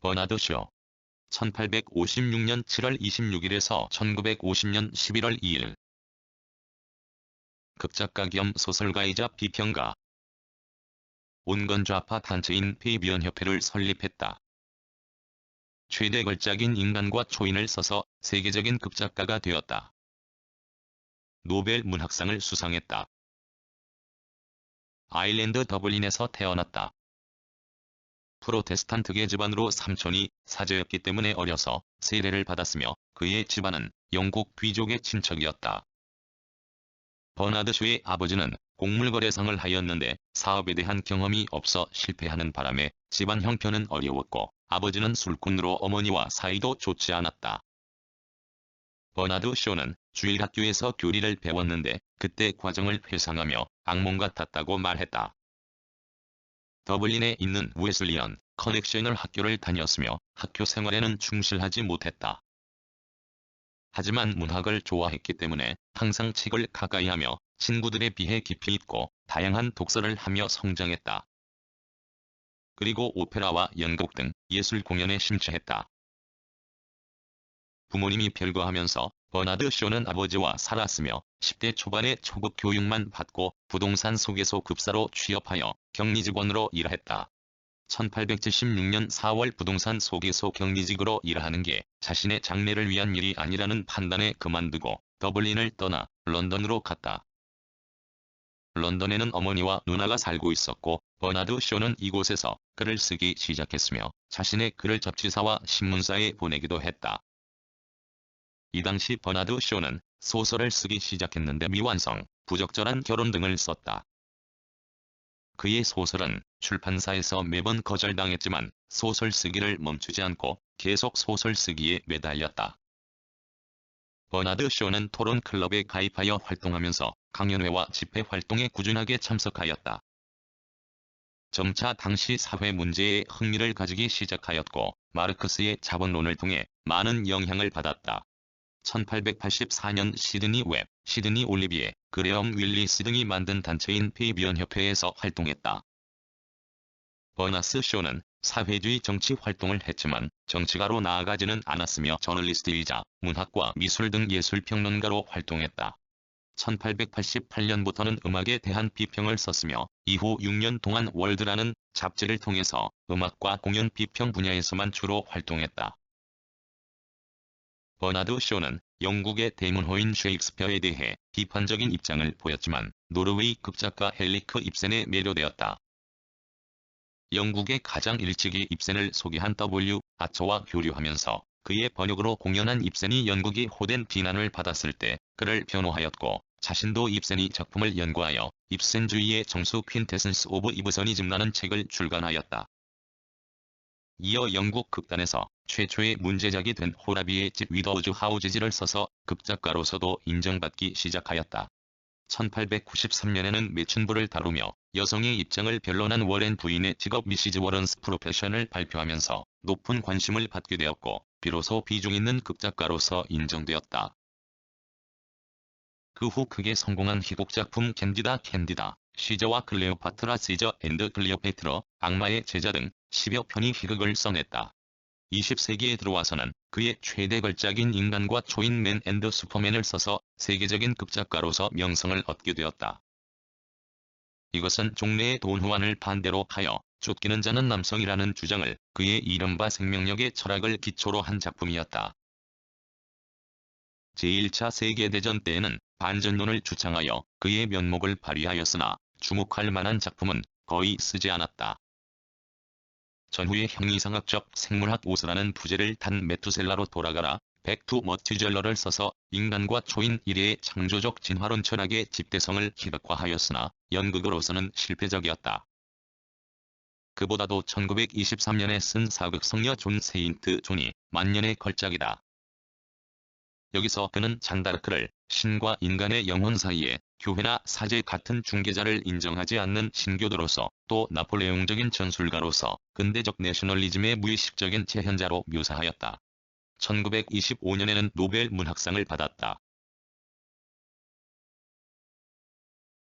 버나드 쇼. 1856년 7월 26일에서 1950년 11월 2일. 극작가 겸 소설가이자 비평가. 온건좌파 단체인 페이비언협회를 설립했다. 최대 걸작인 인간과 초인을 써서 세계적인 극작가가 되었다. 노벨 문학상을 수상했다. 아일랜드 더블린에서 태어났다. 프로테스탄트계 집안으로 삼촌이 사제였기 때문에 어려서 세례를 받았으며 그의 집안은 영국 귀족의 친척이었다. 버나드 쇼의 아버지는 곡물거래상을 하였는데 사업에 대한 경험이 없어 실패하는 바람에 집안 형편은 어려웠고 아버지는 술꾼으로 어머니와 사이도 좋지 않았다. 버나드 쇼는 주일학교에서 교리를 배웠는데 그때 과정을 회상하며 악몽 같았다고 말했다. 더블린에 있는 웨슬리언 커넥셔널 학교를 다녔으며 학교 생활에는 충실하지 못했다. 하지만 문학을 좋아했기 때문에 항상 책을 가까이 하며 친구들에 비해 깊이 있고 다양한 독서를 하며 성장했다. 그리고 오페라와 연극 등 예술 공연에 심취했다. 부모님이 별거하면서 버나드 쇼는 아버지와 살았으며 10대 초반에 초급 교육만 받고 부동산 소개소 급사로 취업하여 격리직원으로 일했다. 1876년 4월 부동산 소개소 격리직으로 일하는 게 자신의 장래를 위한 일이 아니라는 판단에 그만두고 더블린을 떠나 런던으로 갔다. 런던에는 어머니와 누나가 살고 있었고 버나드 쇼는 이곳에서 글을 쓰기 시작했으며 자신의 글을 잡지사와 신문사에 보내기도 했다. 이 당시 버나드 쇼는 소설을 쓰기 시작했는데 미완성, 부적절한 결혼 등을 썼다. 그의 소설은 출판사에서 매번 거절당했지만 소설 쓰기를 멈추지 않고 계속 소설 쓰기에 매달렸다. 버나드 쇼는 토론 클럽에 가입하여 활동하면서 강연회와 집회 활동에 꾸준하게 참석하였다. 점차 당시 사회 문제에 흥미를 가지기 시작하였고 마르크스의 자본론을 통해 많은 영향을 받았다. 1884년 시드니 웹, 시드니 올리비에, 그레엄 윌리스 등이 만든 단체인 페이비언협회에서 활동했다. 버나드 쇼는 사회주의 정치 활동을 했지만 정치가로 나아가지는 않았으며 저널리스트이자 문학과 미술 등 예술평론가로 활동했다. 1888년부터는 음악에 대한 비평을 썼으며 이후 6년 동안 월드라는 잡지를 통해서 음악과 공연 비평 분야에서만 주로 활동했다. 버나드 쇼는 영국의 대문호인 셰익스피어에 대해 비판적인 입장을 보였지만 노르웨이 극작가 헨리크 입센에 매료되었다. 영국의 가장 일찍이 입센을 소개한 W. 아처와 교류하면서 그의 번역으로 공연한 입센이 영국이 호된 비난을 받았을 때 그를 변호하였고 자신도 입센이 작품을 연구하여 입센주의의 정수 퀸테센스 오브 이브서니즘라는 책을 출간하였다. 이어 영국 극단에서 최초의 문제작이 된 호라비의 집 위더우즈 하우지지를 써서 극작가로서도 인정받기 시작하였다. 1893년에는 매춘부를 다루며 여성의 입장을 변론한 워렌 부인의 직업 미시즈 워런스 프로페션을 발표하면서 높은 관심을 받게 되었고 비로소 비중 있는 극작가로서 인정되었다. 그 후 크게 성공한 희곡작품 캔디다 캔디다, 시저와 클레오파트라 시저 앤드 클레오페트러, 악마의 제자 등 10여 편의 희극을 써냈다. 20세기에 들어와서는 그의 최대 걸작인 인간과 초인 맨 앤드 슈퍼맨을 써서 세계적인 극작가로서 명성을 얻게 되었다. 이것은 종래의 돈후안을 반대로 하여 쫓기는 자는 남성이라는 주장을 그의 이름과 생명력의 철학을 기초로 한 작품이었다. 제1차 세계대전 때에는 반전론을 주창하여 그의 면목을 발휘하였으나 주목할 만한 작품은 거의 쓰지 않았다. 전후의 형이상학적 생물학 오스라는 부제를 단 메투셀라로 돌아가라, 백투 머튜젤러를 써서 인간과 초인 이래의 창조적 진화론 철학의 집대성을 희극화하였으나 연극으로서는 실패적이었다. 그보다도 1923년에 쓴 사극 성녀 존 세인트 존이 만년의 걸작이다. 여기서 그는 잔다르크를 신과 인간의 영혼 사이에 교회나 사제 같은 중개자를 인정하지 않는 신교도로서 또 나폴레옹적인 전술가로서 근대적 내셔널리즘의 무의식적인 재현자로 묘사하였다. 1925년에는 노벨 문학상을 받았다.